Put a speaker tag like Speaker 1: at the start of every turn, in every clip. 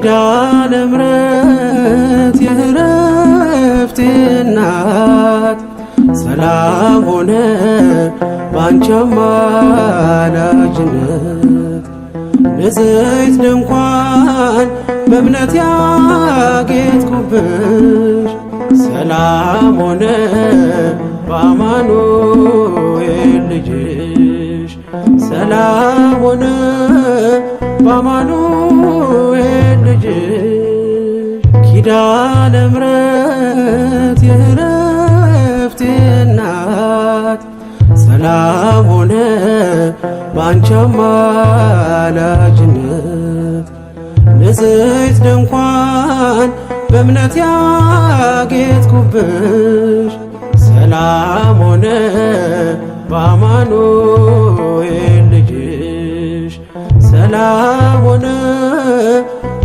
Speaker 1: ኪዳነ ምሕረት የዕረፍቴ እናት ሰላም ሆነ ባንቺ አማላጅነት። ንጽሕት ድንኳን በእምነት ያጌጥኩብሽ ሰላም ሆነ በአማኑኤል ልጅሽ ሰላም ሆነ በአማኑኤል ልጅሽ። ኪዳነ ምሕረት የዕረፍቴ እናት ሰላም ሆነ ባንቺ አማላጅነት። ንጽሕት ድንኳን በእምነት ያጌጥኩብሽ ሰላም ሆነ በአማኑኤል ልጅሽ ሰላም ሆነ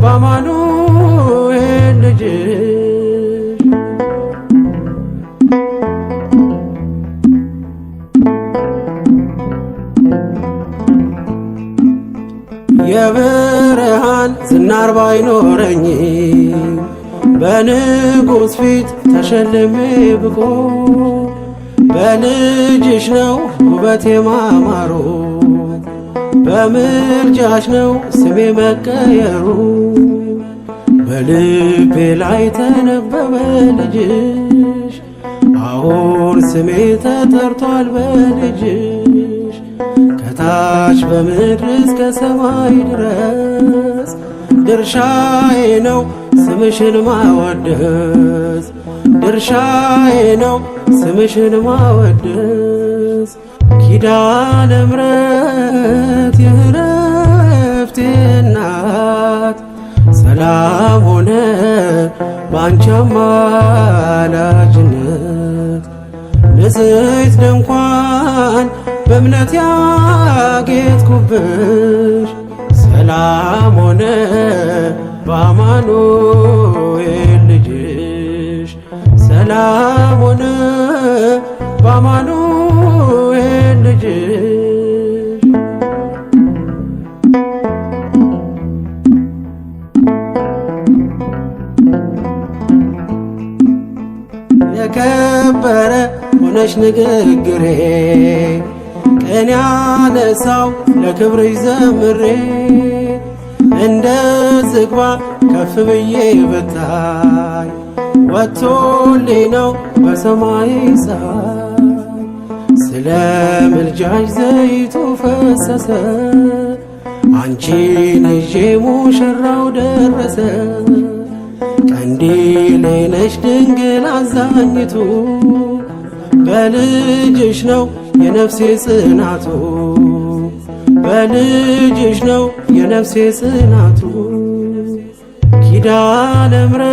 Speaker 1: በአማኑኤል ልጅሽ። የብርሃን ዝናር ባይኖረኝ በንጉሥ ፊት ተሸልሜ ብቆ በልጅሽ ነው ውበቴ ማማሩ በምልጃሽ ነው ስሜ መቀየሩ። በልቤ ላይ ተነበበ ልጅሽ አሁን ስሜ ተጠርቷል በልጅሽ። ከታች በምድር እስከ ሰማይ ድረስ ድርሻዬ ነው ስምሽን ማወደስ ድርሻዬ ነው ስምሽን ማወደስ። ኪዳነ ምሕረት የዕረፍቴ እናት ሰላም ሆነ ባንቺ አማላጅነት። ንጽሕት ድንኳን በእምነት ያጌጥኩብሽ ሰላም ሆነ በአማኑኤል ልጅሽ ሰላም ሆነ በአማኑኤል ልጅሽ። የከበረ ሆነሽ ንግግሬ ቀን ያነሳው ለክብርሽ ዘምሬ እንደ ዝግባ ከፍ ብዬ ብታይ ወጥቶልኝ ነው በሰማይ ፀሐይ። ስለ ምልጃሽ ዘይቱ ፈሰሰ አንቺን ይዤ ሙሽራው ደረሰ። ቀንዲሌ ነሽ ድንግል አዛኝቱ በልጅሽ ነው የነፍሴ ጽናቱ በልጅሽ ነው የነፍሴ ጽናቱ። ኪዳነ ምሕረት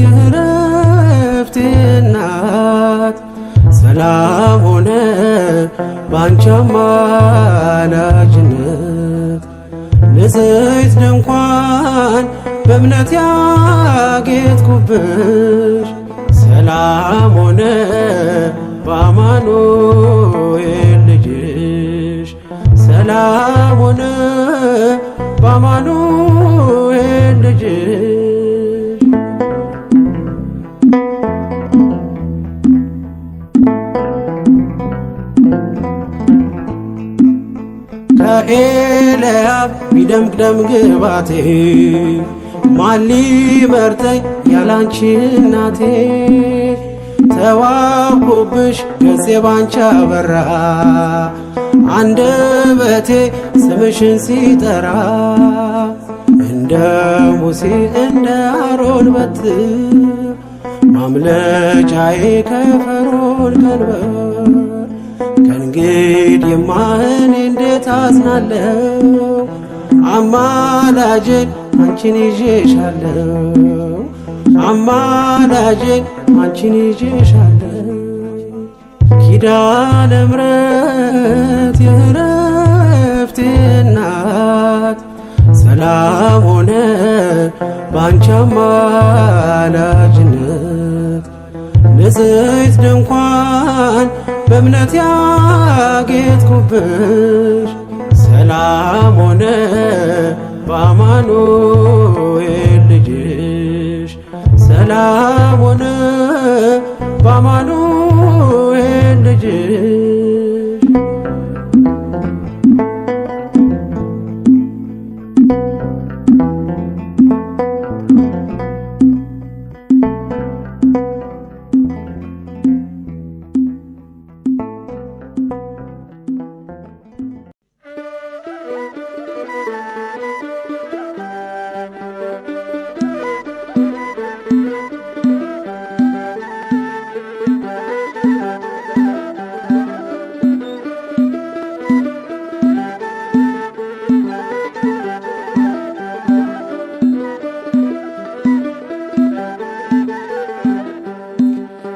Speaker 1: የዕረፍቴ እናት ሰላም ሆነ ባንቺ አማላጅነት። ንጽሕት ድንኳን በእምነት ያጌጥኩብሽ ሰላም ሆነ በአማኑኤል ልጅሽ ሰላም ሆነ በአማኑኤል ልጅሽ። ከኤልያብ ቢደምቅ ደም ግባቴ ማን ሊመርጠኝ ያላንቺ እናቴ። ተዋብኩብሽ ገጼ ባንቺ አበራ አንደበቴ ስምሽን ሲጠራ። እንደ ሙሴ እንደ አሮን በትር ማምለጫዬ ከፈርዖን ቀንበር። ከእንግዲህማ እኔ እንዴት አዝናለሁ አማላጄን አንቺን ይዤሻለሁ አማላጄን አንቺን ይዤሻለሁ። ኪዳነ ምሕረት የዕረፍቴ እናት ሰላም ሆነ ባንቺ አማላጅነት። ንጽሕት ድንኳን በእምነት ያጌጥኩብሽ ሰላም ሆነ በአማኑኤል ሰላም ሆነ በአማኑኤል ልጅሽ።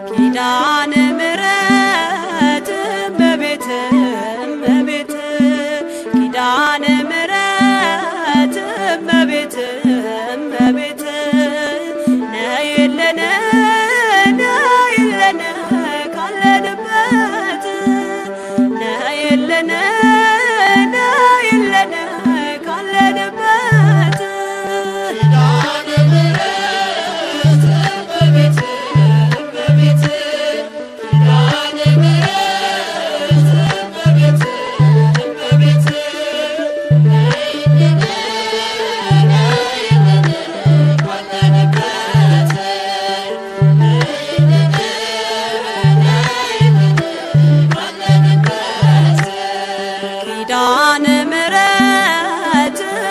Speaker 2: ኪዳነ ምሕረት እመቤት እመቤት ኪዳነ ምሕረት እመቤት እመቤት ነይልን ነይልን ካለንበት ነይልን ነይልን ካለንበት ኪዳነ ምሕረት እመቤት ኪዳነ ምሕረት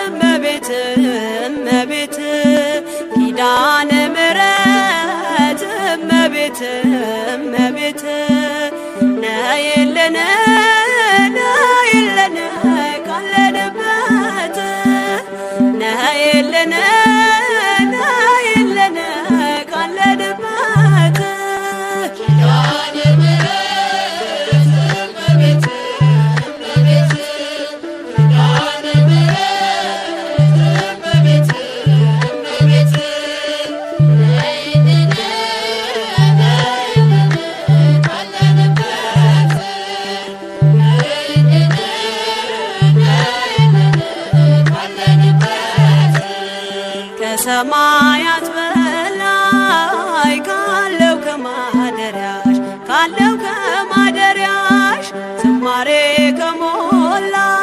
Speaker 2: እመቤት እመቤት ኪዳነ ምሕረት እመቤት እመቤት ነይልን ነይልን ካለንበት ነይልን ነይልን ካለንበት ኪዳነ ምሕረት እመቤት ከሰማያት በላይ ካለው ከማደሪያሽ ዝማሬ ከሞላው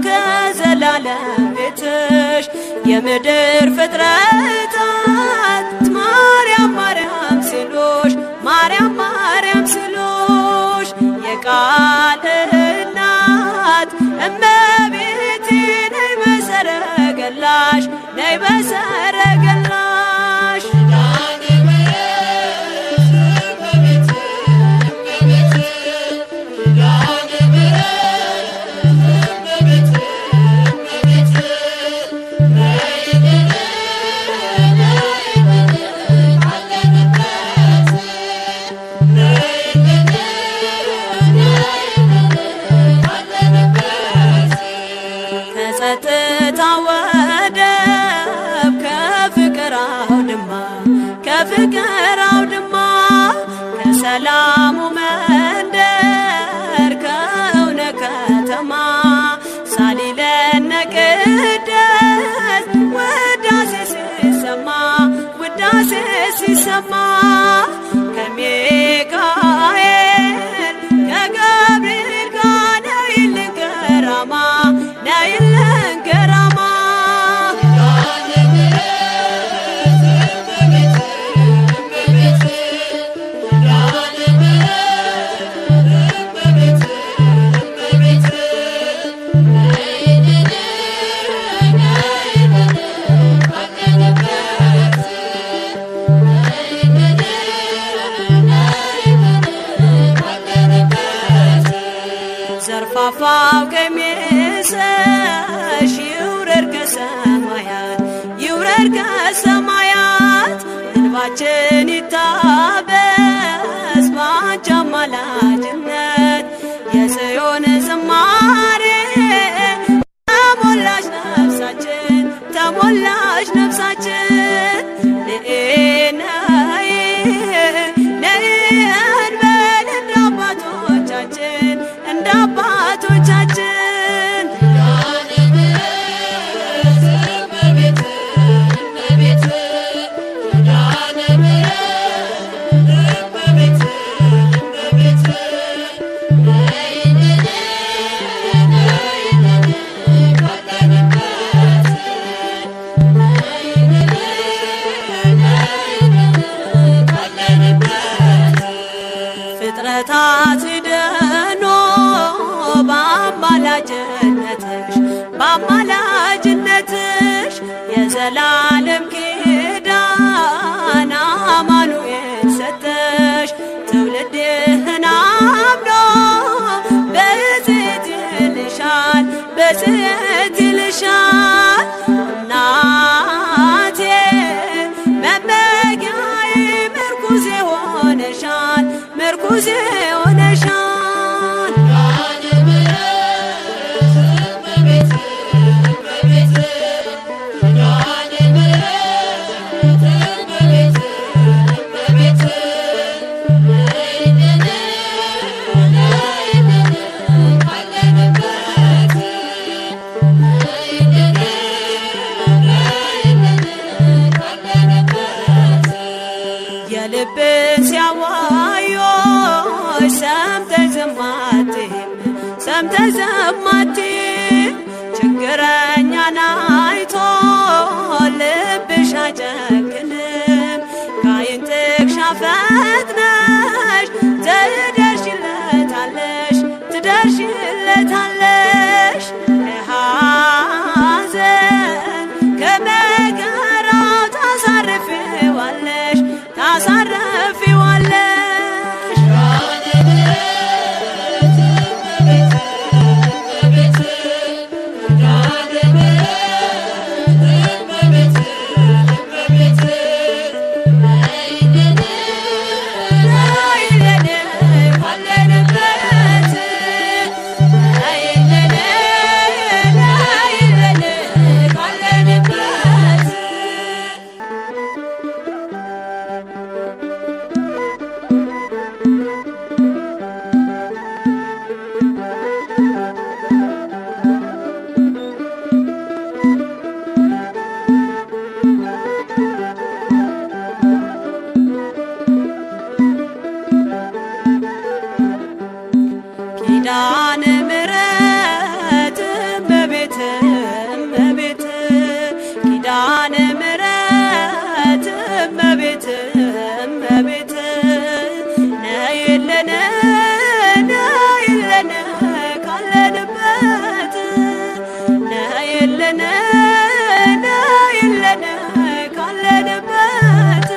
Speaker 2: ከዘላለም ቤትሽ የምድር ፍጥረታት ማርያም ማርያም ሲሉሽ ማርያም ማርያም ሲሉሽ የቃል እናት እመቤቴ ነይ በሰረገላሽ ነይ በሰረገላሽ ከጸጥታ ወደብ ከፍቅር አውድማ ከሰላሙ መንደር ከእውነት ከተማ ሳሊለነ ቅደስ ውዳሴ ሲሰማ ከሚካኤል ከገብርኤል ጋር ነይልን ገራማ ነይልን ገራማ ዘርፋፋው ቀሚስሽ ይውረድ ከሰማያት እንባችን ይታበስ ባንቺ አማላጅነት የጽዮን ዝማሬ ተሞላሽ ነፍሳችን ነይ እንበል እንደ አባቶቻችን በቸርነትሽ በአማላጅነትሽ የዘላለም ኪዳን አማኑኤል ሰጠሽ ትውልድህን አምኖ በጽት ይልሻል በጽት ይልሻል እናቴ መመጊያዬ ምርኩዜ ሆነሻል ምርኩዜ ሆነሻል የልብን ሲያዋዮሽ ሰምተሽ ዝም አትይም ሰምተሽ ዝም አትይም ችግረኛን አይቶ ልብሽ አይጨክንም ከዓይን ጥቅሻ ፈጥነሽ ትደርሺለታለሽ ትደርሺለታለሽ ከሐዘን ከመከራው ታሳርፊዋለሽ ታሳርፊዋለሽ ኪዳነ ምሕረት እመቤት እመቤት ኪዳነ ምሕረት እመቤት እመቤት ነይልን ነይልን ካለንበት ነይልን ነይልን ካለንበት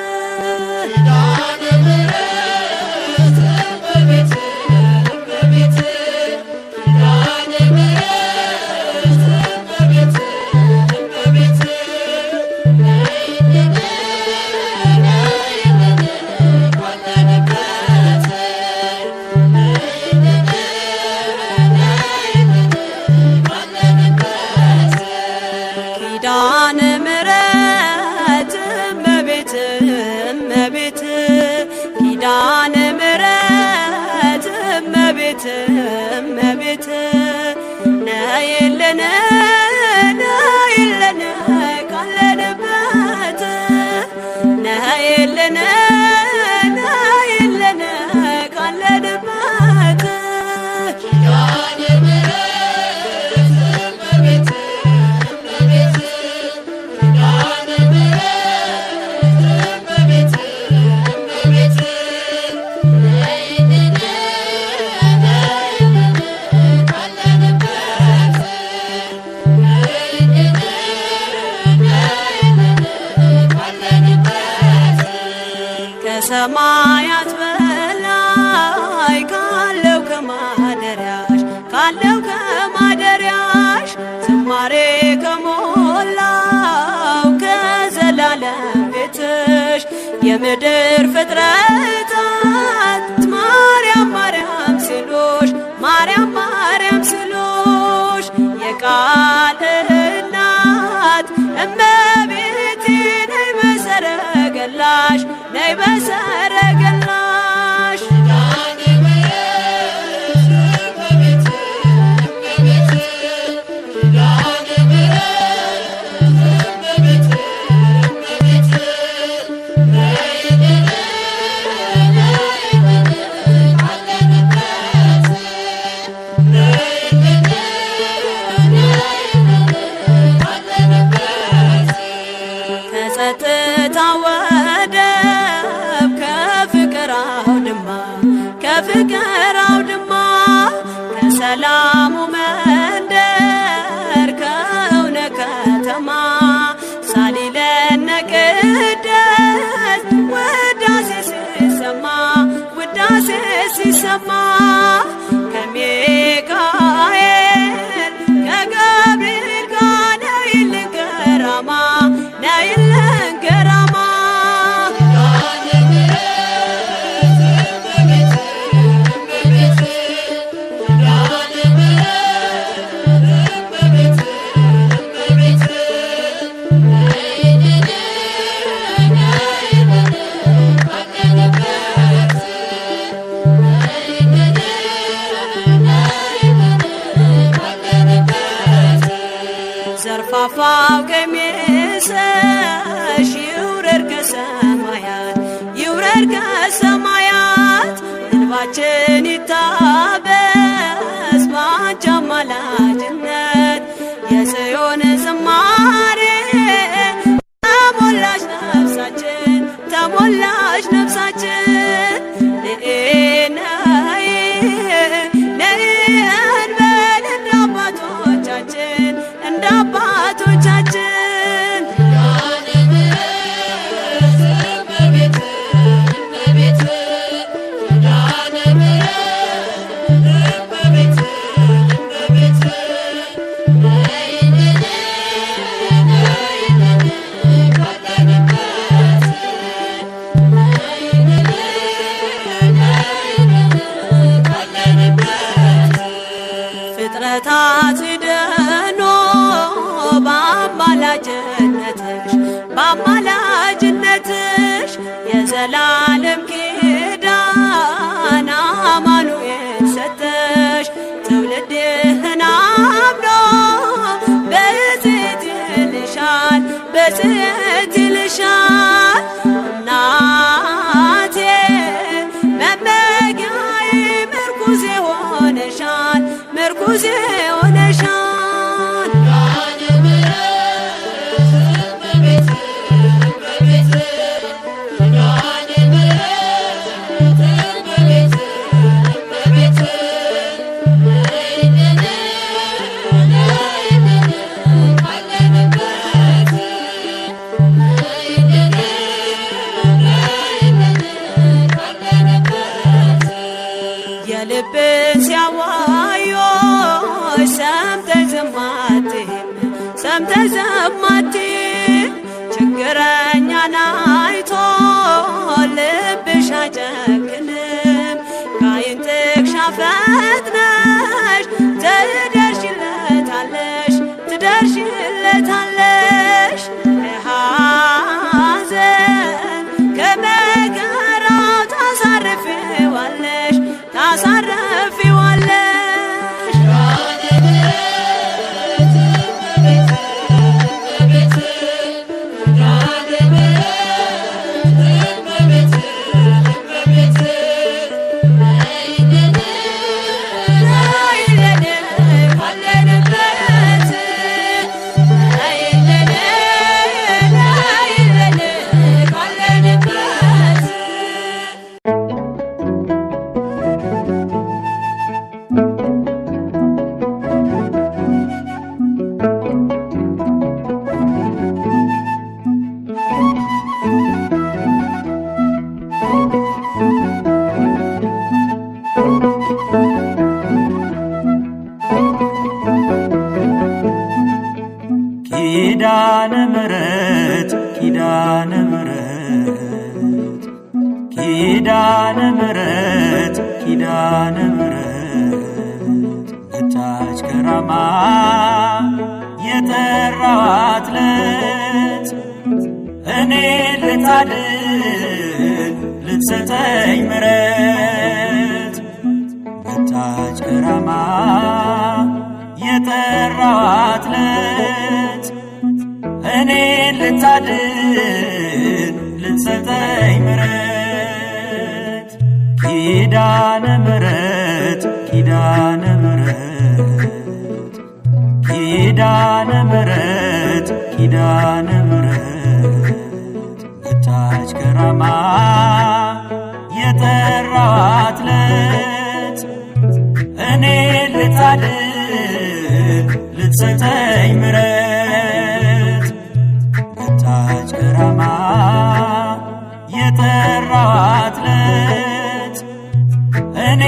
Speaker 2: ኪዳነ ምሕረት እመቤት እመቤት ኪዳነ ምሕረት እመቤት እመቤት ነይልን ነይልን ካለንበት ነይልን ነይልን ካለንበት ከሰማያት በላይ ካለው ከማደሪያሽ ካለው ከማደሪያሽ ዝማሬ ከሞላው ከዘላለም ቤትሽ የምድር ፍጥረታት ማርያም ማርያም ሲሉሽ ማርያም ማርያም ሲሉሽ የቃል እናት እመቤቴ ነይ በሰረገላሽ ነይ በሰረገላሽ ከጸጥታ ወደብ ተሰማ ከሚካኤል ከገብርኤል ጋር ነይልን ገራማ ነይልን ገራማ ዘርፋፋው ቀሚስሽ ይውረድ ከሰማያት ይውረድ ከሰማያት እንባችን ይታበስ ባንቺ አማላጅነት የጽዮን ዝማሬ ተሞላሽ ነፍሳችን ተሞላሽ ነፍሳችን ነይ ነይ እንበል እንደ አባቶቻችን እንደ አባቶቻችን ፍጥረታት ደኖ በአማላጅነትሽ በአማላጅነትሽ የዘላለም ኪዳን አማኑኤል ሰጠሽ ትውልድህን አምኖ በጽት ይልሻል በጽት ይልሻል እናቴ መመጊያዬ ምርኩዜ ሆነሻል ምርኩዜ ሆነሻል የልብን ሲያዋዮሽ ሰምተሽ ዝም አትይም ሰምተሽ ዝም አትይም ችግረኛን አይቶ ልብሽ አይጨክንም ከዓይን ጥቅሻ ፈጥነሽ ትደርሺለታለሽ ትደርሺለታለሽ ከሐዘን ከመከራው ታሳርፊዋለሽ ታሳርፊዋለሽ
Speaker 1: ኪዳነ ምሕረት ኪዳነ ምሕረት ኪዳነ ምሕረት ኪዳነ ምሕረት መጣች ከራማ የጠራኋት ዕለት እኔ ልታድን ልትሰጠኝ ምሕረት መጣች ከራማ የጠራኋት ዕለት እኔ ልታድን ልትሰጠኝ ምሕረት ኪዳነ ምሕረት ኪዳነ ምሕረት ኪዳነ ምሕረት ኪዳነ ምሕረት መጣች ከራማ የጠራኋት ዕለት እኔ ልታድን ልትሰጠኝ ምሕረት መጣች ከራማ የጠራኋት ዕለት እኔ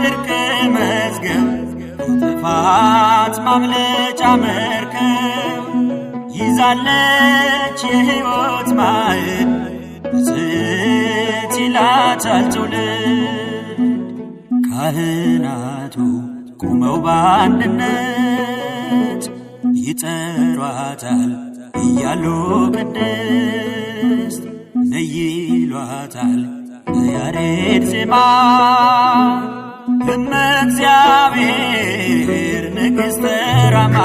Speaker 1: የእርቅ መዝገብ ጥፋት ማምለጫ መርከብ ይዛለች የሕይወት ማዕድ ብፅዕት ይላታል ትውልድ። ካህናቱ ቆመው በአንድነት ይጠሯታል እያሉ ቅድስት ነይ ይሏታል በያሬድ ዜማ። እመ እግዚአብሔር ንግሥተ ራማ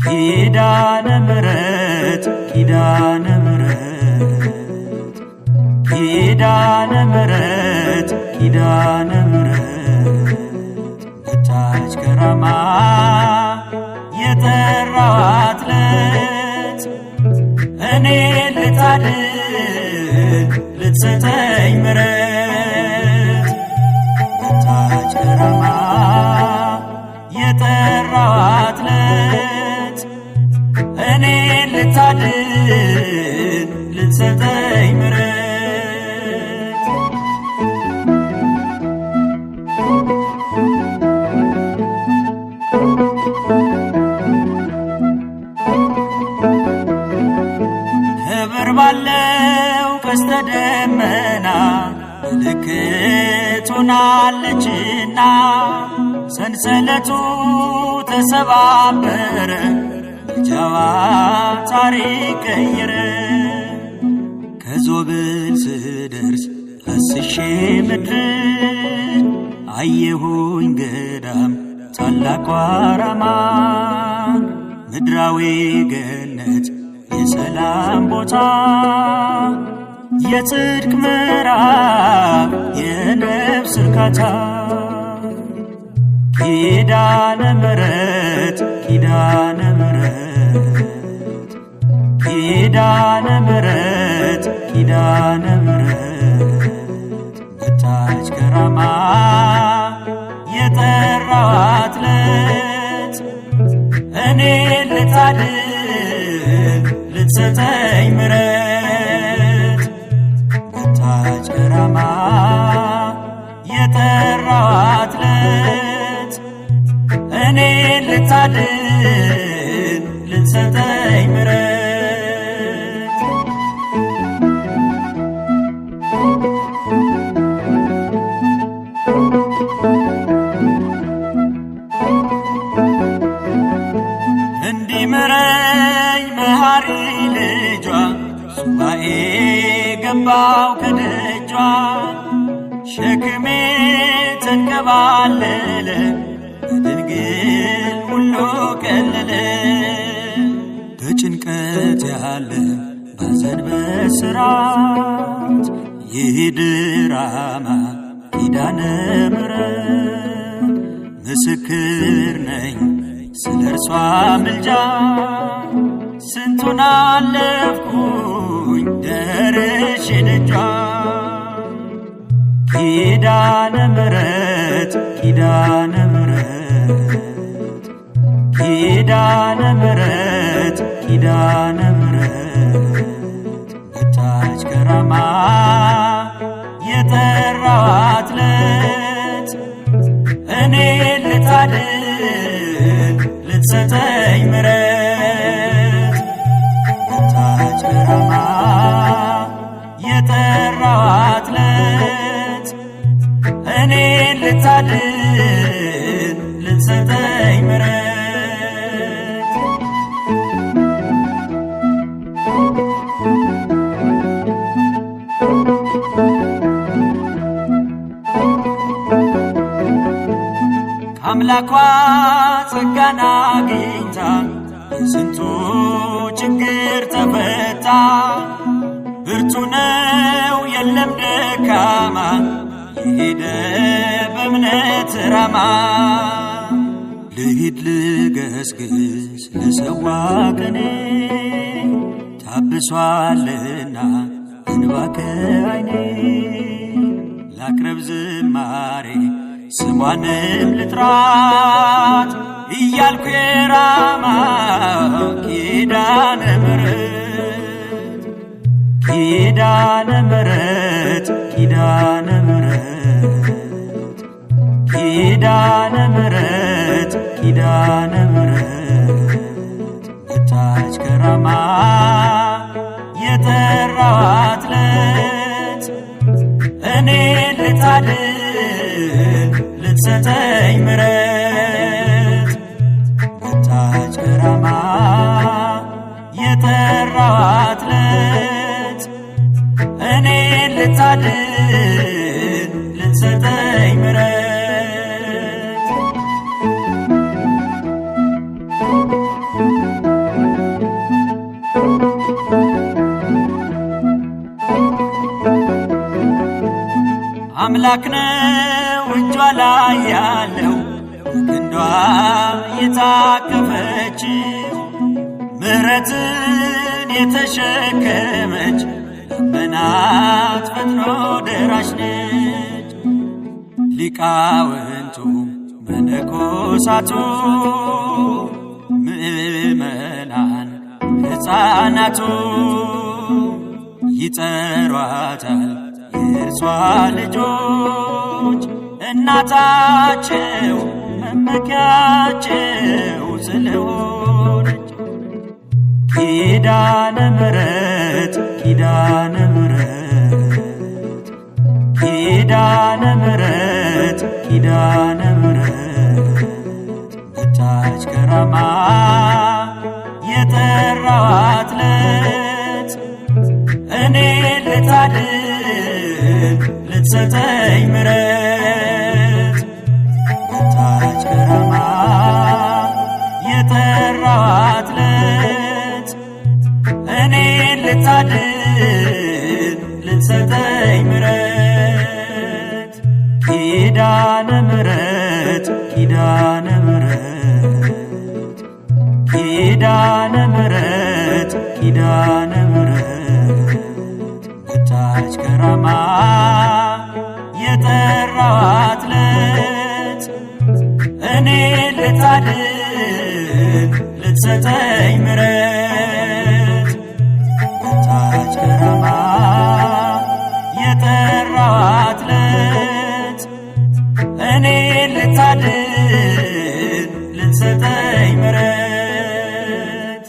Speaker 1: ኪዳነ ምሕረት ኪዳነ ምሕረት ኪዳነ ምሕረት ኪዳነ ምሕረት መጣች ከራማ የጠራኋት ዕለት እኔ ልታድን ልትሰጠኝ ምሕረት መጣች ከራማ የጠራኋት ዕለት እኔ ልታድን ልትሰጠኝ ምሕረት። ክብር ባለው ቀስተ ደመና ምልክት ሆናለችና ሰንሰለቱ ተሰባበረ ምልጃዋ ታሪክ ቀየረ። ከዞብል ስደርስ አስሼ ምድርን አየሁኝ ገዳም ታላቋ ራማን ምድራዊ ገነት የሰላም ቦታ የጽድቅ ምዕራፍ የነፍስ እርካታ ኪዳነ ምሕረት ኪዳነ ምሕረት ኪዳነ ምሕረት ኪዳነ ምሕረት መጣች ከራማ የጠራኋት ዕለት እኔ ልታድን ልትሰጠኝ ምሕረት መጣች ከራማ የጠራኋት ዕለት እኔ ልታድን ልትሰጠኝ ምሕረት። እንዲምረኝ መሐሪ ልጇ ሱባኤ ገባው ከደጇ ሸክሜ ተንከባለለ በድንግል ሁሉ ቀለለ። በጭንቀት ያለ ባዘን በስራት ይሂድ ራማ ኪዳነ ምሕረት ምስክር ነኝ ስለ እርሷ ምልጃ ስንቱን አለፍኩኝ ደርሼ ደጇ ኪዳነ ምሕረት ኪዳነ ምሕረት ኪዳነ ምሕረት ኪዳነ ምሕረት መጣች ከራማ የጠራኋት ዕለት እኔ ልታድን ልትሰጠኝ ምሕረት መጣች ከራማ የጠራኋት ዕለት እኔ ልታድን ልትሰጠኝ ምሕረት። ከአምላኳ ጸጋን አግኝታ የስንቱ ችግር ተፈታ። ብርቱ ነው የለም ደካማ የሄደ በእምነት ራማ። ልሂድ ልገስግስ ልሰዋ ቅኔ ታብሷልና እንባ ከዓይኔ ላቅርብ ዝማሬ ስሟንም ልጥራት እያልኩ የራማ ኪዳነ ምሕረት ኪዳነ ምሕረት ኪዳነ ምሕረት ኪዳነ ምሕረት ኪዳነ ምሕረት መጣች ከራማ የጠራኋት ዕለት እኔ ልታድን ልትሰጠኝ ምሕረት መጣች ከራማ የጠራኋት ዕለት እኔ ልታድን ልትሰጠኝ ምሕረት አምላክ ነው እጇ ላይ ያለው ክንዷ የታቀፈችው ምሕረትን የተሸከመች ለመናት ፈጥኖ ደራሽ ነች። ሊቃውንቱ መነኮሳቱ ምእመናን ሕፃናቱ ይጠሯታል የእርሷ ልጆች እናታቸው መመኪያቸው ስለሆነች ኪዳነ ምሕረት ኪዳነ ምሕረት ኪዳነ ምሕረት ኪዳነ ምሕረት መጣች ከራማ የጠራኋት ዕለት እኔ ልታድን ልትሰጠኝ ምሕረት መጣች ከራማ የጠራኋት ዕለት እኔ ልታድን ልትሰጠኝ ምሕረት ኪዳነ ምሕረት ኪዳነ ምሕረት ኪዳነ ምሕረት ኪዳነ ምሕረት መጣች ከራማ የጠራኋት ዕለት እኔ ልታድን ልትሰጠኝ ምሕረት መጣች ከራማ የጠራኋት ዕለት እኔ ልታድን ልትሰጠኝ ምሕረት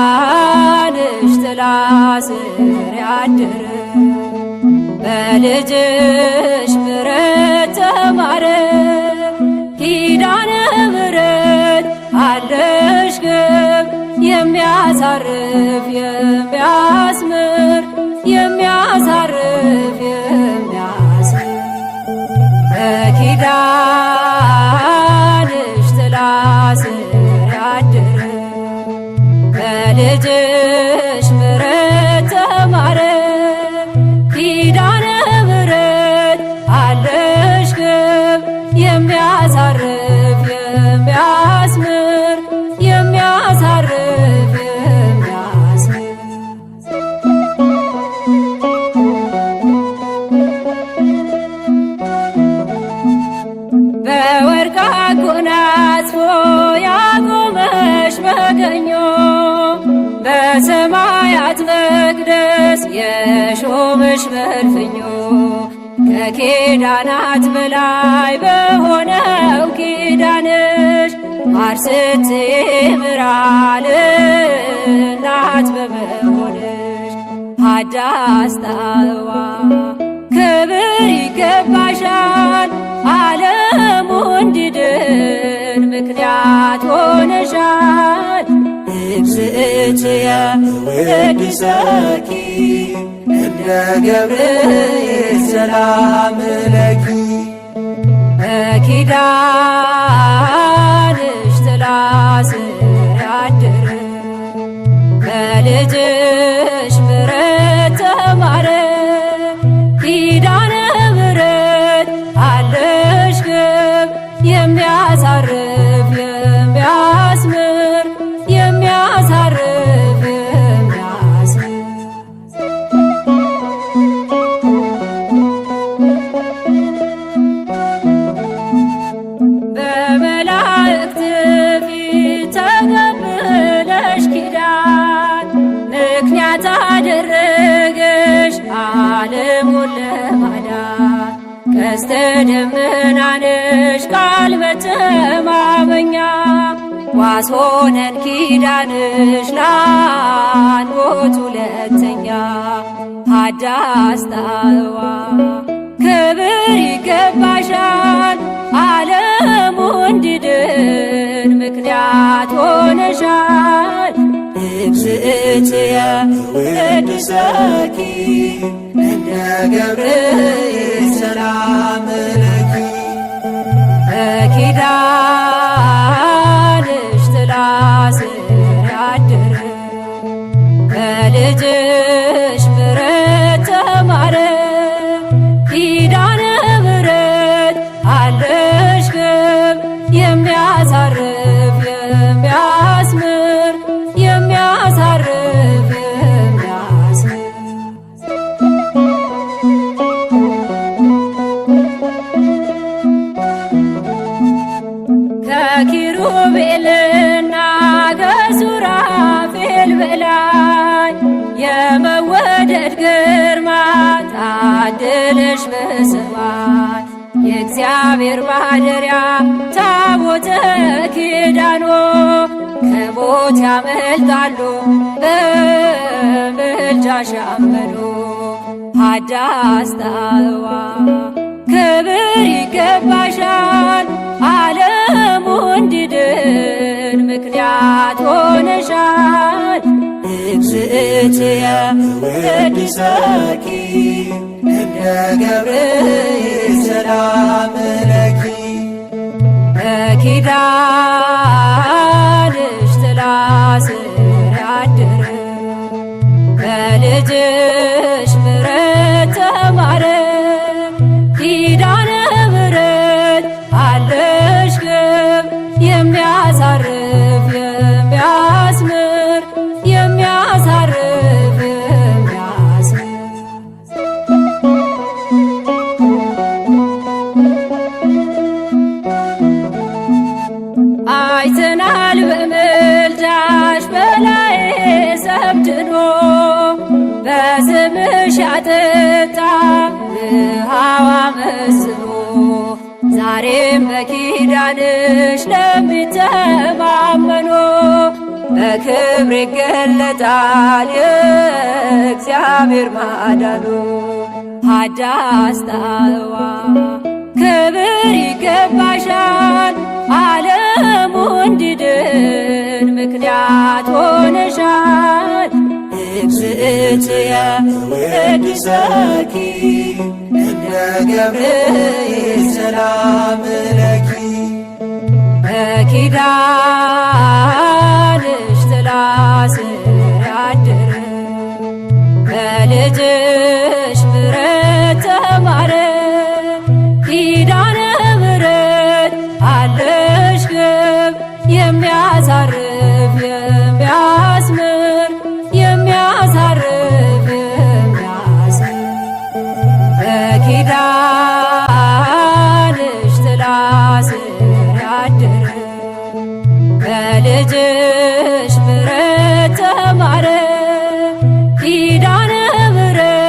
Speaker 2: በኪዳንሽ ጥላ ስር ያደረ በልጅሽ ምሕረት ተማረ። ኪዳነ ምሕረት አለሽ ግብ የሚያሳርፍ የሚያስምር የሚያሳርፍ የሚያስምር በኪዳንሽ ጥላ ስር ያደረ በልጅሽ ምሕረት ተማረ። ኪዳነ ምሕረት አለሽ ግብ የሚያሳርፍ የሚያስምር የሚያሳርፍ የሚያስምር በወርቅ አጎናጽፎ ያቆመሽ በቀኙ በሰማያት መቅደስ የሾመሽ በእልፍኙ ከኪዳናት በላይ በሆነው ኪዳንሽ ማር ስትምራል እናት በመሆንሽ ሃዳስ ጣዕዋ ክብር ይገባሻል ዓለሙ እንዲድን ምክንያት ሆነሻል። እግዝእትየ ወድሰኪ እንደ ገብርኤል ሰላም ለኪ በኪዳንሽ ጥላ ስር ያደረ በልጅሽ ምሕረት ተማረ። ኪዳነ ምሕረት አለሽ ግብ የሚያሳርፍ የሚያስምር የሚያሳርፍ የሚያስምር በመላእክት ፊት ተቀብለሽ ኪዳን ምክንያት አደረገሽ ዓለሙን ለማዳን። ቀስተ ደመናንሽ ቃል መተማመኛ ዋስ ሆነን ኪዳንሽ ላንሞት ሁለተኛ። ሃዳስ ጣዕዋ ክብር ይገባሻል ዓለሙ እንዲድን ምክንያት ሆነሻል። እግዝእትየ ወድሰኪ እንደ ገብርኤል ሰላም ለኪ በኪዳንሽ ጥላ ስር ያደረ በልጅሽ ምሕረት ተማረ። ኪዳነ ምሕረት አለሽ ግብ የሚያሳርፍ የሚያስምር የሚያሳርፍ የሚያስምር ከኪሩቤልና ከሱራፌል በላይ የመወደድ ግርማ ታድለሽ በሰማይ የእግዚአብሔር ማደሪያ ታቦተ ኪዳኖ ከሞት ያመልጣሉ በምልጃሽ ያመኑ። ሃዳስ ጣዕዋ ክብር ይገባሻል ዓለሙ እንዲድን ምክንያት ሆነሻል። እግዝእትየ ወድሰኪ እንደ ገብርኤል ሰላም ለኪ በኪዳንሽ ጥላ ስር ያደረ በልጅሽ ምሕረት ተማረ። ኪዳነ ምሕረት አለሽ ግብ የሚያሳርፍ የሚያስምር የሚያሳርፍ የሚያስምር አይተናል በምልጃሽ በላይ ሰብድኖ በስምሽ ያጠጣ ውሃዋ መስሎ ዛሬም በኪዳንሽ ለሚተማመኑ በክብር ይገለጣል የእግዚአብሔር ማዳኑ። ሃዳስ ጣዕዋ ክብር ይገባሻል ዓለሙ እንዲድን ምክንያት ሆነሻል። እግዝእትየ ወድሰኪ እንደ ገብርኤል ሰላም ለኪ በኪዳንሽ ጥላ ስር ያደረ በልጅሽ ምሕረት ተማረ። ኪዳነ ምሕረት አለሽ ግብ የሚያሳርፍ የሚያስምር የሚያሳርፍ የሚያስምር በኪዳንሽ ጥላ ስር ያደረ በልጅሽ ምሕረት ተማረ። ኪዳነ ምሕረት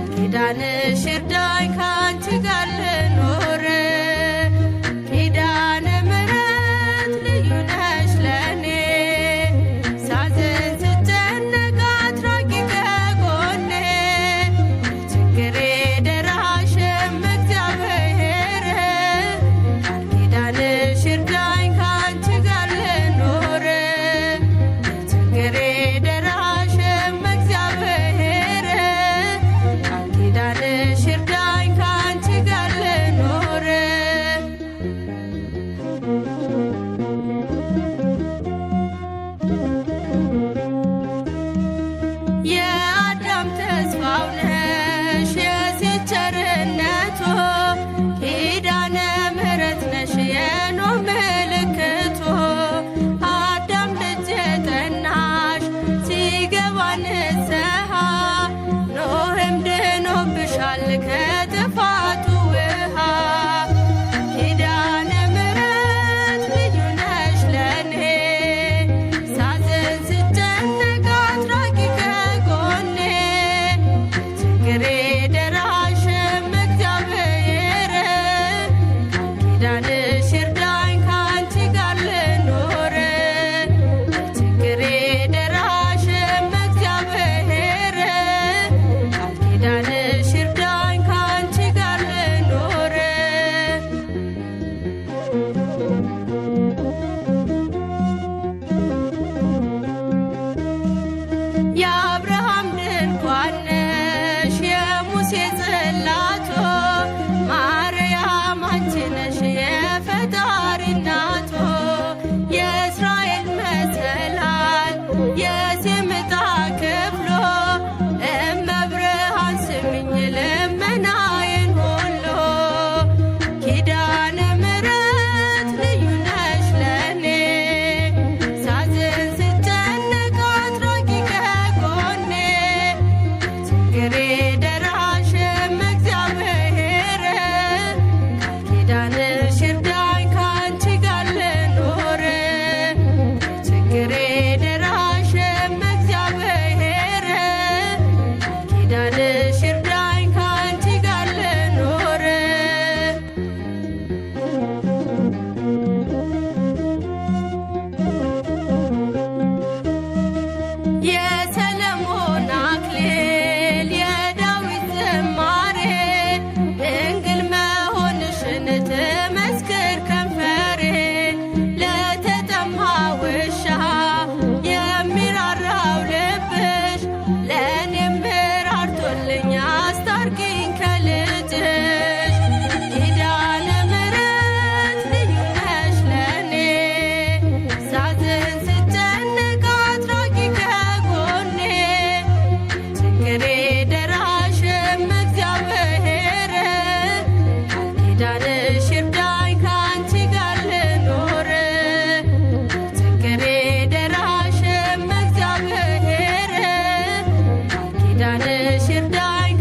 Speaker 3: ኪዳንሽ ይርዳኝ ካንቺ ጋር ልኖር ኪዳነ ምሕረት ልዩ ነሽ ለኔ ሳዝን ስጨነቅ አትራቂ ከጎኔ ችግሬ ደራሽም እግዚአብሔር ቃል ኪዳንሽ ይርዳኝ ካንቺ ጋር ልኖር ችግሬ ደራሽም እግዚአብሔር ቃል ኪዳንሽ ይርዳኝ ካንቺ ጋር ልኖር የአዳም ተስፋው ነሽ የሴት ቸርነቱ ኪዳነ ምሕረት ነሽ የኖህ ምልክቱ አዳም ልጅ ጠናሽ ሲገባ ንስሐ ኖህም ድኖብሻል ከጥፋቱ ውሃ ኪዳነ ምሕረት ልዩ ነሽ ለኔ ሳዝን ስጨነቅ አትራቂ ከጎኔ ችግሬ ደራሽም እግዚአብሔር ቃል ኪዳንሽ ይርዳኝ ካንቺ ጋር ልኖር ችግሬ ደራሽም እግዚአብሔር ቃል ኪዳንሽ ይርዳኝ ካንቺ ጋር ልኖር የአብርሃም ድንኳን ነሽ የሙሴ ጽላቶ ማርያም አንቺ ነሽ የፈጣሪ እናቶ የእስራኤል መሰላል የሴም ዕጣ ክፍሎ እመብርሃን ስሚኝ ልመናዬን ሁሉ ኪዳነ ምሕረት ልዩ ነሽ ለኔ ሳዝን ስጨነቅ አትራቂ ከጎኔ ችግሬ ደራሽም እግዚአብሔር ቃል ኪዳንሽ ይርዳኝ ካንቺ ጋር ልኖር ችግሬ ደራሽም እግዚአብሔር ቃል ኪዳንሽ ይርዳኝ ካንቺ ጋር ልኖር የሰለሞን አክሊል የዳዊት ዝማሬ ድንግል መሆንሽን ትመስክር ከንፈሬ ለተጠማ ውሻ የሚራራው ልብሽ ለእኔም ራርቶልኝ አስታርቂኝ ከልጅሽ ኪዳነ ምሕረት ልዩ ነሽ ለኔ ሳዝን ስጨነቅ አትራቂ ከጎኔ ችግሬ ደራሽም እግዚአብሔር ቃል ኪዳንሽ ይርዳኝ ካንቺ ጋር ልኖር ችግሬ ደራሽም እግዚአብሔር ቃል ኪዳንሽ ይርዳኝ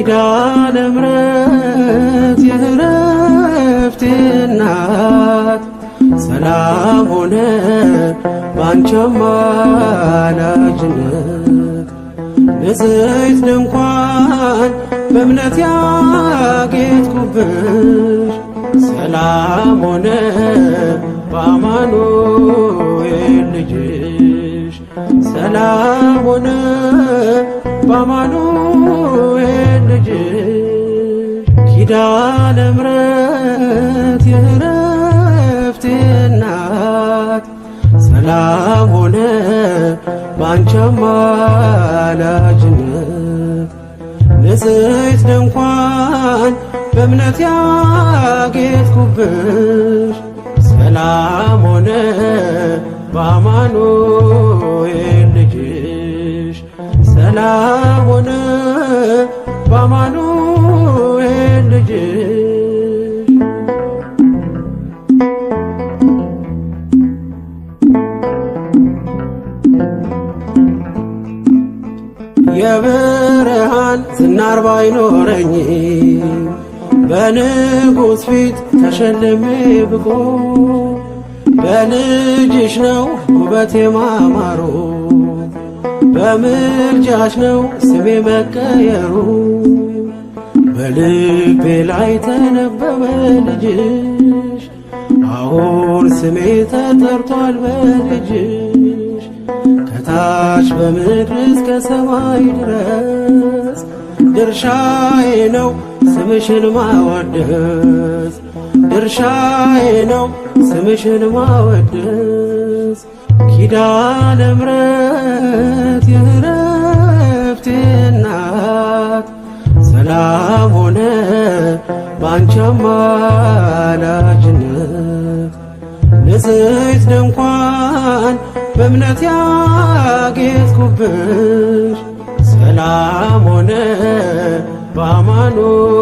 Speaker 4: ኪዳነ ምሕረት የዕረፍቴ እናት ሰላም ሆነ ባንቺ አማላጅነት ንጽሕት ድንኳን በእምነት ያጌጥኩብሽ ሰላም ሆነ በአማኑኤል ልጅሽ ሰላም ሆነ በአማኑኤል ልጅሽ ኪዳነ ምሕረት የዕረፍቴ እናት ሰላም ሆነ ባንቺ አማላጅነት ንጽሕት ድንኳን በእምነት ያጌጥኩብሽ ሰላም ሆነ በአማኑኤል ልጅሽ ሰላም ሆነ በአማኑኤል ልጅሽ የብርሃን ዝናር ባይኖረኝ በንጉሥ ፊት ተሸልሜ ብቆ በልጅሽ ነው ውበቴ ማማሩ በምልጃሽ ነው ስሜ መቀየሩ በልቤ ላይ ተነበበ ልጅሽ አሁን ስሜ ተጠርቷል በልጅሽ ከታች በምድር እስከ ሰማይ ድረስ ድርሻዬ ነው ስምሽን ማወደስ ድርሻዬ ነው ስምሽን ማወደስ ኪዳነ ምሕረት የዕረፍቴ እናት ሰላም ሆነ ባንቺ አማላጅነት ንጽሕት ድንኳን በእምነት ያጌጥኩብሽ ሰላም ሆነ በአማኑኤል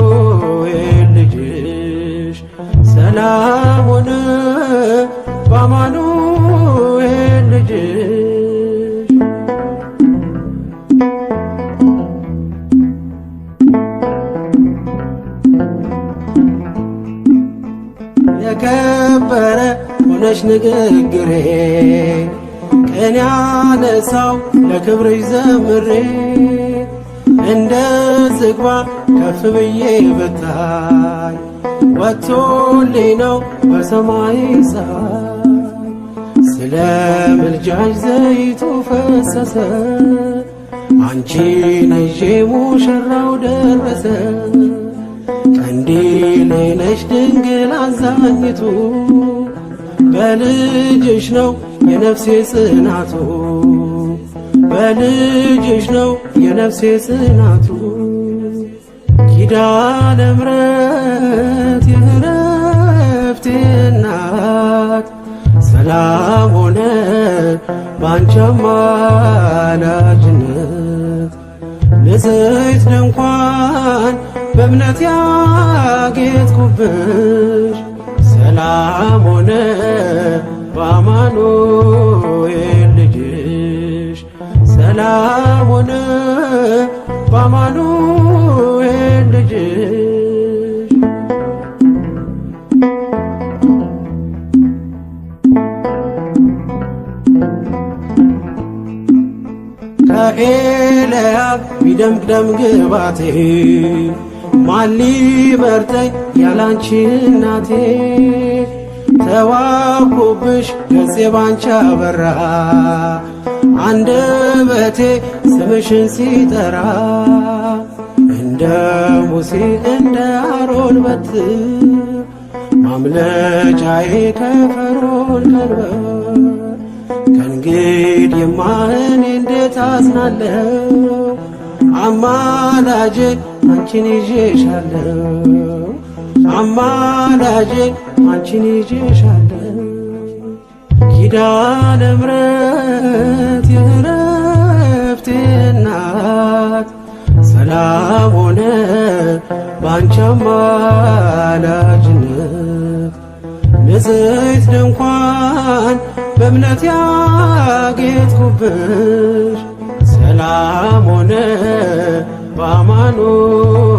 Speaker 4: ልጅሽ ሰላም ሆነ በአማኑኤል ልጅሽ የከበረ ሆነሽ ንግግሬ ቅኔ ያነሳው ለክብርሽ ዘምሬ እንደ ዝግባ ከፍ ብዬ ብታይ ወጥቶልኝ ነው በሰማይ ፀሐይ ስለ ምልጃሽ ዘይቱ ፈሰሰ አንቺን ይዤ ሙሽራው ደረሰ ቀንዲሌ ነሽ ድንግል አዛኝቱ በልጅሽ ነው የነፍሴ ጽናቱ በልጅሽ ነው የነፍሴ ጽናቱ ኪዳነ ምሕረት የዕረፍቴ እናት ሰላም ሆነ ባንቺ አማላጅነት ንጽሕት ድንኳን በእምነት ያጌጥኩብሽ ሰላም ሆነ በአማኑኤል ልጅሽ ሰላም ሆነ በአማኑኤል ልጅሽ ከኤልያብ ቢደምቅ ደም ግባቴ ማን ሊመርጠኝ ያላንቺ እናቴ ተዋብኩብሽ ገጼ ባንቺ አበራ አንደበቴ ስምሽን ሲጠራ እንደ ሙሴ እንደ አሮን በትር ማምለጫዬ ከፈርዖን ቀንበር ከእንግዲህማ እኔ እንዴት አዝናለሁ አማላጄ አንቺን ይዤሻለሁ አማላጄ አንቺን ይዤሻለሁ ኪዳነ ምሕረት የዕረፍቴ እናት ሰላም ሆነ ባንቺ አማላጅነት ንጽሕት ድንኳን በእምነት ያጌጥኩብሽ ሰላም ሆነ በአማኑኤል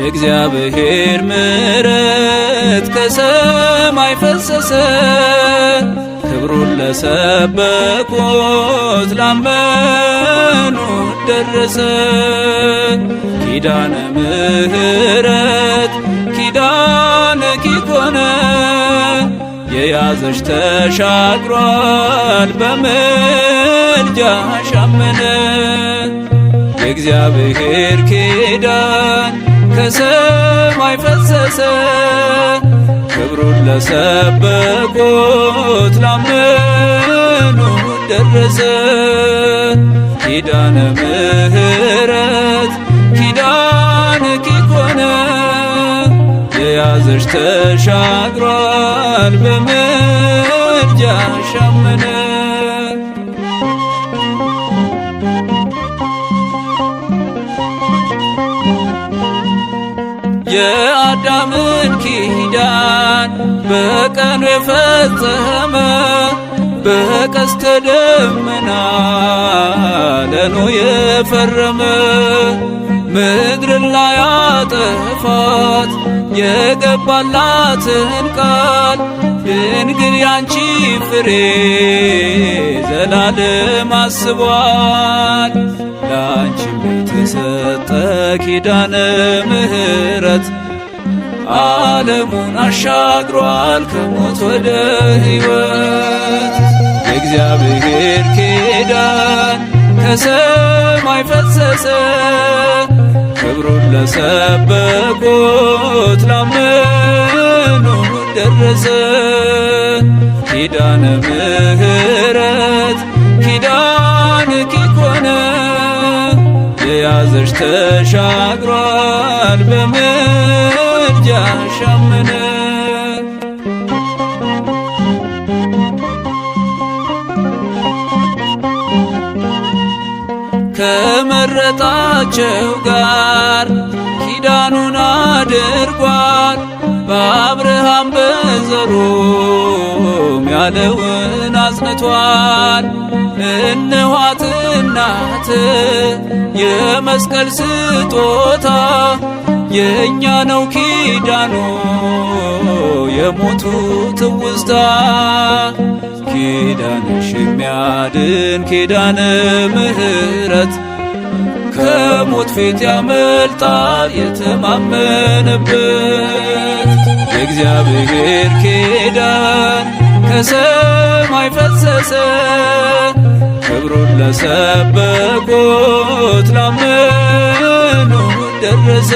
Speaker 5: የእግዚአብሔር ምሕረት ከሰማይ ፈሰሰ ክብሩን ለሰበኩት ላመኑት ደረሰ። ኪዳነ ምሕረት ኪዳነኪ ኮነ የያዘሽ ተሻግሯል በምልጃሽ አመነ። የእግዚአብሔር ኪዳን ከሰማይ ፈሰሰ ክብሩን ለሰበኩት ላመኑት ደረሰ። ኪዳነ ምሕረት ኪዳነኪ ኮነ የያዘሽ ተሻግሯል በምልጃሽ አመነ። የአዳምን ኪዳን በቀኑ የፈጸመ በቀስተ ደመና ለኖኅ የፈረመ ምድርን ላይ አጠፋት የገባላትን ቃል ድንግል ያንቺ ፍሬ ዘላለም አስቧል። ለአንቺም የተሰጠ ኪዳነ ምሕረት ዓለሙን አሻግሯል ከሞት ወደ ሕይወት። የእግዚአብሔር ኪዳን ከሰማይ ፈሰሰ ክብሩን ለሰበኩት ላመኑት ደረሰ። ኪዳነ ምሕረት ኪዳነኪ ኮነ የያዘሽ ተሻግሯል በምልጃሽ አመነ። ከመረጣቸው ጋር ኪዳኑን አድርጓል በአብርሃም በዘሩም ያለውን አጽንቷል። እነኋት እናት የመስቀል ስጦታ የእኛ ነው ኪዳኑ የሞቱ ትውስታ። ኪዳንሽ የሚያድን ኪዳነ ምሕረት ከሞት ፊት ያመልጣል የተማመነበት። የእግዚአብሔር ኪዳን ከሰማይ ፈሰሰ ክብሩን ለሰበኩት ላመኑት ደረሰ።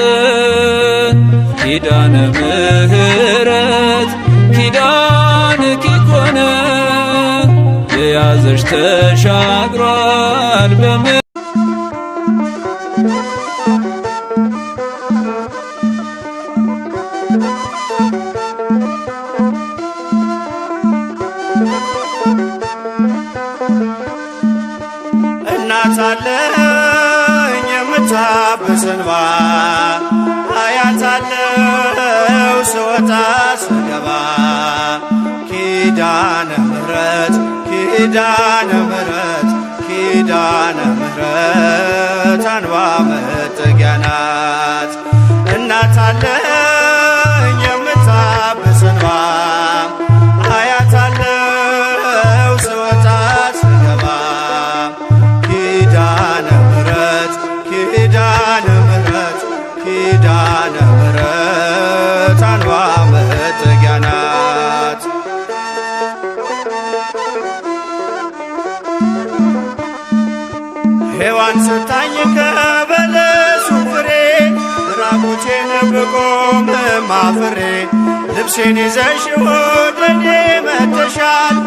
Speaker 5: ኪዳነ ምሕረት ኪዳነኪ ኮነ የያዘሽ ተሻግሯል
Speaker 6: እናት አለኝ የምታብስ እንባ አያት አለው ስወጣ ስገባ ኪዳነ ምሕረት ኪዳነ ምሕረት ኪዳነ ምሕረት አንባ መጠጊያ ናት። እናት አለኝ የምታብስ እንባ አያት አለው ስወጣ ስገባ ኪዳነ ምሕረት ኪዳነ ምሕረት ኪዳነ ምሕረት አንባ መጠጊያ ናት። ሔዋን ስታኝ ከበለሱ ፍሬ ራቁቴን ብቆም አፍሬ ልብሴን ይዘሽ ወደኔ መጥተሻል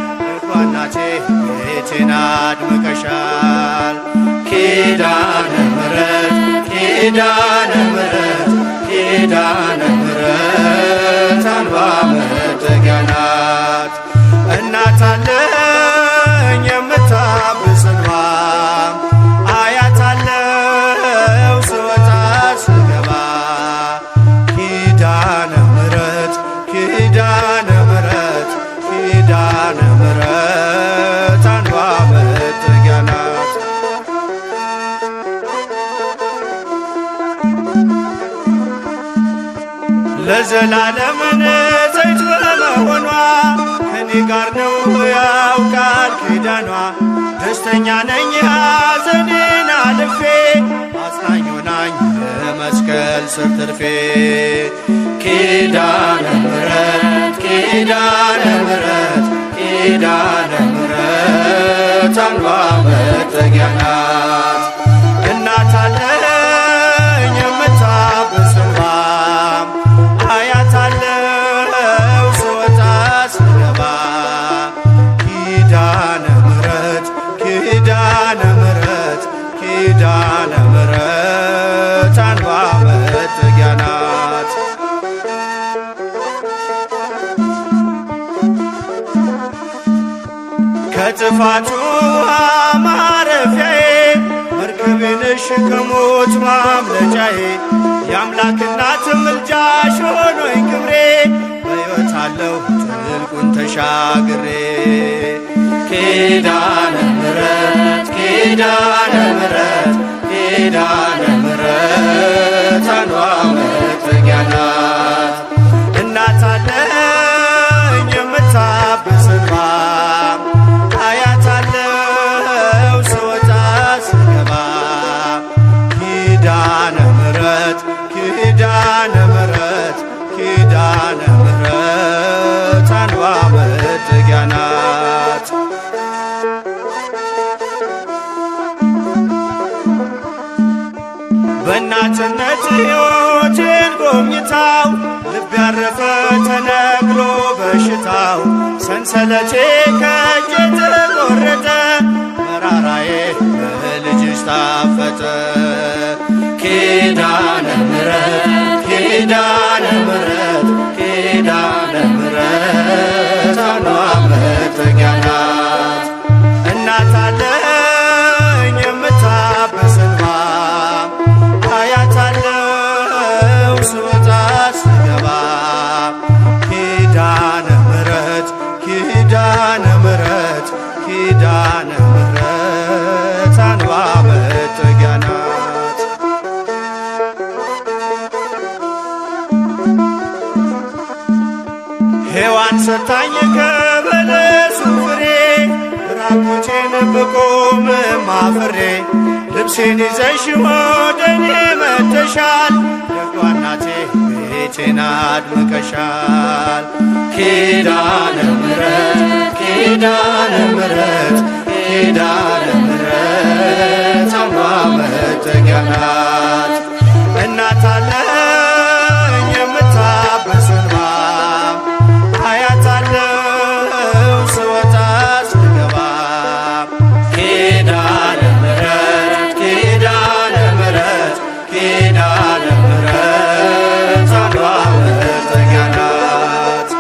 Speaker 6: እናቴ ቤቴን አድምቀሻል። ኪዳነ ምሕረት ኪዳነ ምሕረት ኪዳነ ምሕረት አንባ መጠጊያ ናት። እናት አለኝ የምታብስ እንባ አያት አለው ስወጣ ስገባ ኪዳነ ምሕረት ኪዳነ ምሕረት ኪዳነ ምሕረት አንባ መጠጊያ ናት። ለዘላለም ንጽሕት በመሆኗ ከኔ ጋር ነው ያውቃል ኪዳኗ። ደስተኛ ነኝ ሐዘኔን አልፌ አጽናኝ ሆናኝ መስቀል ስር ትርፌ። ኪዳነ ምሕረት ኪዳነ ምሕረት ኪዳነ ምሕረት አንዷ መጠጊያ ናት። እናት አለኝ የምታብስ እንባ አያት አለው ስወጣ ስገባ። ኪዳነ ምሕረት ኪዳነ ምሕረት ኪዳነ ምሕረት አንዷ መጠጊያ ናት። ከጥፋቱ ማረፊያዬ መርከቤ ነሽ ከሞት ማምለጫዬ። የአምላክ እናት ምልጃሽ ሆኖኝ ክብሬ በሕይወት አለሁ ጥልቁን ተሻግሬ። ኪዳነ ምሕረት ኪዳነ ምሕረት ኪዳነ ምሕረት አንዷ መጠጊያ ናት። እናት አለኝ የምታብስ እንባ አያት አለው ስወጣ ስገባ። ኪዳነ ምሕረት ኪዳነ ምሕረት ኪዳነ ምሕረት አንዷ መጠጊያ ናት። በእናትነት ሕይወቴን ጎብኝታው ልብ ያረፈ ተነግሮ በሽታው። ሰንሰለቴ ከእጄ ተቆረጠ መራራዬ በልጅሽ ታፈጠ። ኪዳነ ምሕረት ኪዳነ ምሕረት ኪዳነ ምሕረት አንዷ መጠጊያ ናት። እናት አለኝ የምታብስ እንባ አያት አለው ስወጣ ስገባ። ኪዳነ ምሕረት ኪዳነ ምሕረት ኪዳነ ምሕረት አንዷ መጠጊያ ናት። ሔዋን ሰታኝ ከበለሱ ፍሬ ራቁቴን ብቆም አፍሬ። ልብሴን ይዘሽ ወደ እኔ መጥተሻል ደጓ እናቴ ቤቴን አድምቀሻል። ኪዳነ ምሕረት ኪዳነ ምሕረት ኪዳነ ምሕረት አንዷ መጠጊያ ናት። እናት አለኝ የምታብስ እንባ አያት አለው ስወጣ ስገባ። ኪዳነ ምሕረት ኪዳነ ምሕረት ኪዳነ ምሕረት አንዷ መጠጊያ ናት።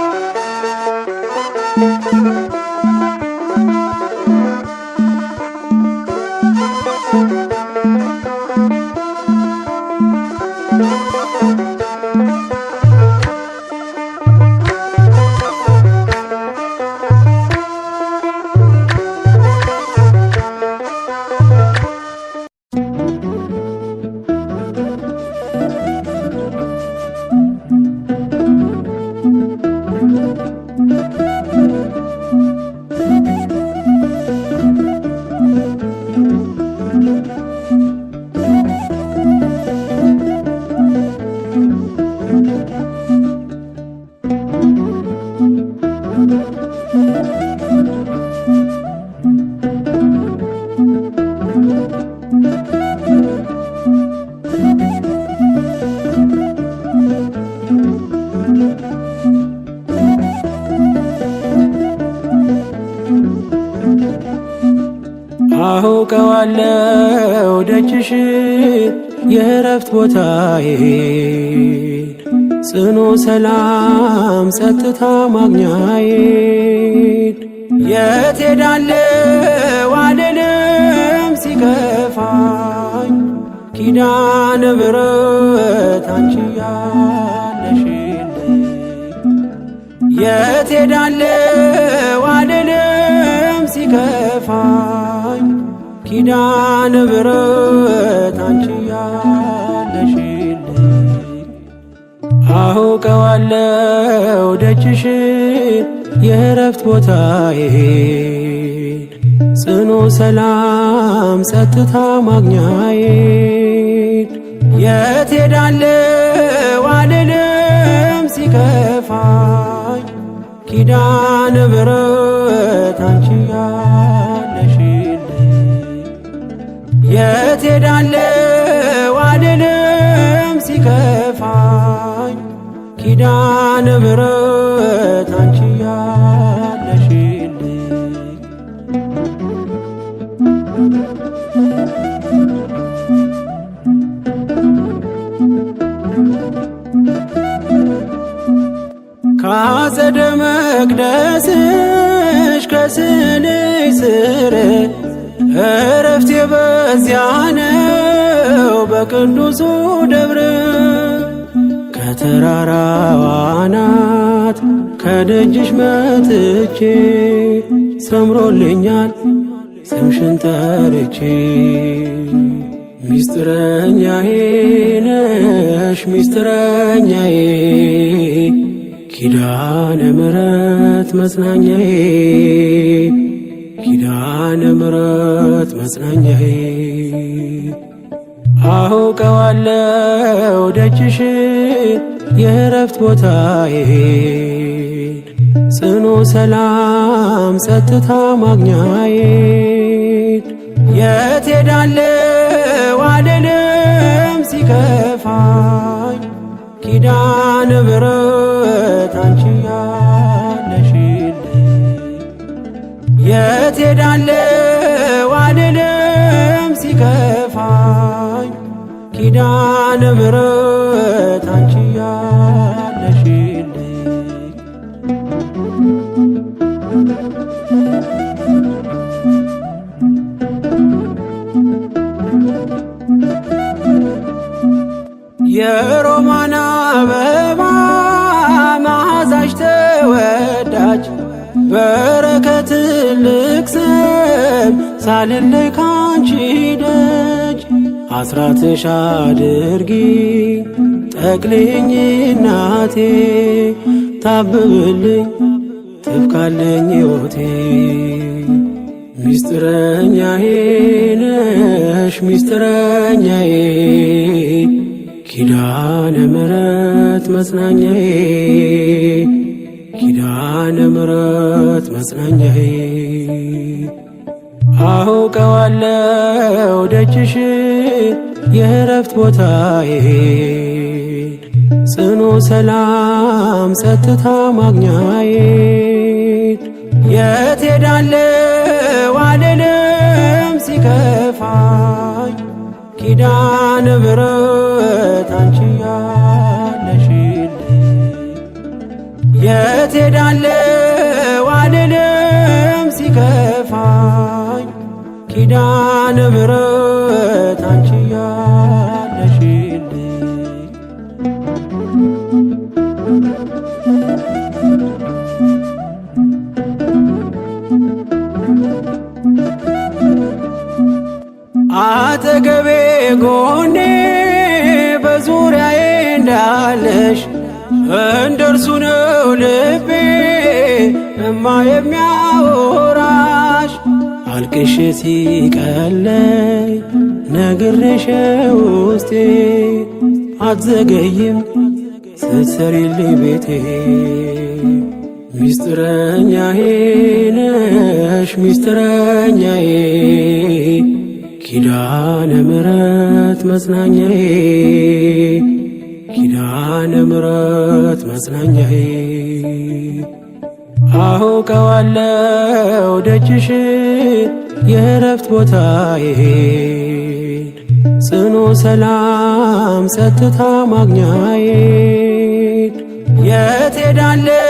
Speaker 4: አውቀዋለሁ ደጅሽ የእረፍት ቦታዬ ጽኑ ሰላም ጸጥታ ማግኛዬን። የት ሄዳለሁ አልልም ሲከፋኝ ኪዳነ ምሕረት አንቺ ያለሽልኝ። የት ሄዳለሁ አልልም ሲከፋኝ ኪዳነ ምሕረት አንቺ ያለሽልኝ። አውቀዋለው ደጅሽን የእረፍት ቦታዬን ጽኑ ሰላም ጸጥታ ማግኛዬን የት ሄዳለሁ አልልም ሲከፋኝ ኪዳነ ምሕረት አንቺ ያለሽልኝ የት ሄዳለሁ አልልም ሲከፋኝ ኪዳነ ምሕረት አንቺ ያለሽልኝ ከአጸደ መቅደስሽ ከስንሽ ስር እረፍቴ በዚያ ነው በቅዱሱ ደብረ ከተራራው አናት ከደጅሽ መጥቼ ሰምሮልኛል ስምሽን ጠርቼ ሚስጥረኛዬ ነሽ ሚስጥረኛዬ ኪዳነ ምሕረት መጽናኛዬ ኪዳነ ምሕረት መጽናኛዬ አውቀዋለው ደጅሽን የእረፍት ቦታዬን ጽኑ ሰላም ጸጥታ ማግኛዬን የት ሄዳለሁ አልልም ሲከፋኝ ኪዳነ ምሕረት አንቺ ያለሽልኝ የት ሄዳለሁ አልልም ሲከፋኝ ኪዳነ ምሕረት አንቺ ያለሽልኝ የሮማን አበባ መዓዛሽ ተወዳጅ በረከት ልቅሰም ሳልለይ ካንቺ ደጅ አስራትሽ አድርጊ ጠቅልኝ እናቴ ታብብልኝ ትብካለኝ ሕይወቴ ሚስጥረኛዬ ነሽ ሚስጥረኛዬ ኪዳነ ምሕረት መጽናኛዬ ኪዳነ ምሕረት መጽናኛዬ አውቀዋለው ደጅሽን የእረፍት ቦታዬን ጽኑ ሰላም ጸጥታ ማግኛዬን የት ሄዳለሁ አልልም ሲከፋኝ ኪዳነ ምሕረት አንቺ ያለሽልኝ የት ሄዳለሁ አልልም ሲከፋኝ ኪዳነ ምሕረት አንቺ ያለሽልኝ አጠገቤ ጎኔ በዙሪያዬ እንዳለሽ እንደርሱ ነው ልቤ እማ የሚያወራሽ አልቅሽ ሲቀለይ ነግሬሽ ውስጤ አትዘገይም ስትሰሪልኝ ቤቴ ሚስጥረኛዬ ነሽ ሚስጥረኛዬ ኪዳነ ምሕረት መጽናኛዬ ኪዳነ ምሕረት መጽናኛዬ አውቀዋለው ደጅሽን የእረፍት ቦታዬን ጽኑ ሰላም ጸጥታ ማግኛዬን የት ሄዳለሁ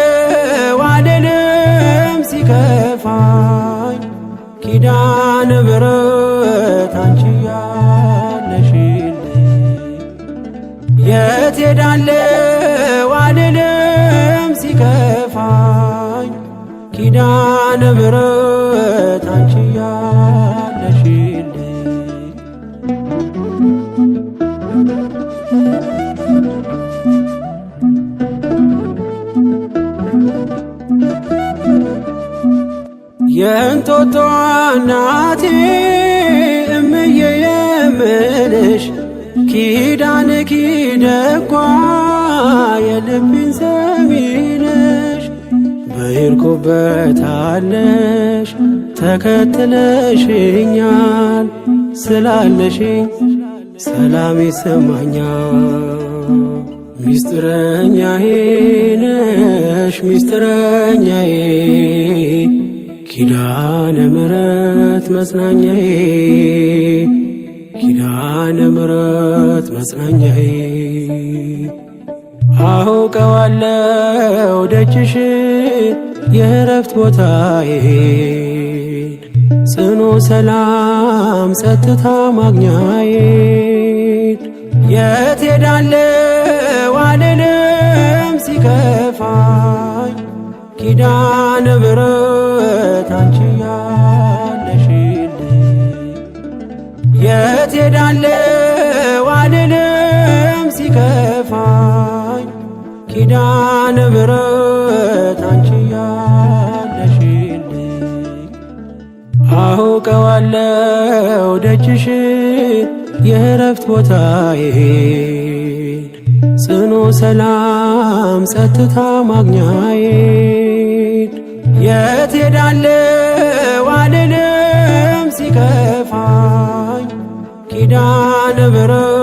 Speaker 4: አልልም ሲከፋኝ ኪዳነ ምሕረት አንቺ ያለሽልኝ የት ሄዳለሁ አልልም ሲከፋኝ ኪዳነ ምሕረት አንቺ ያለሽልኝ የእንጦጦ እናቴ እምዬ የምልሽ ኪዳንኪ ደጓ የልቤን ሰሚ ነሽ። በሄድኩበት አለሽ ተከትለሽኛል፣ ስላለሽኝ ሰላም ይሰማኛል። ሚስጥረኛዬ ነሽ ሚስጥረኛዬ ኪዳነ ምሕረት መጽናኛዬ ኪዳነ ምሕረት መጽናኛዬ አውቀዋለሁ ደጅሽን የእረፍት ቦታዬን ጽኑ ሰላም ጸጥታ ማግኛዬን የት ሄዳለሁ አልልም ሲከፋኝ ኪዳነ ምሕረት አንቺ ያለሽልኝ የት ሄዳለሁ አልልም ሲከፋኝ ኪዳነ ምሕረት አንቺ ያለሽልኝ አውቀዋለሁ ደጅሽን የእረፍት ቦታዬን ጽኑ ሰላም ጸጥታ ማግኛዬን የት ሄዳለሁ አልልም ሲከፋኝ ኪዳነ ምሕረት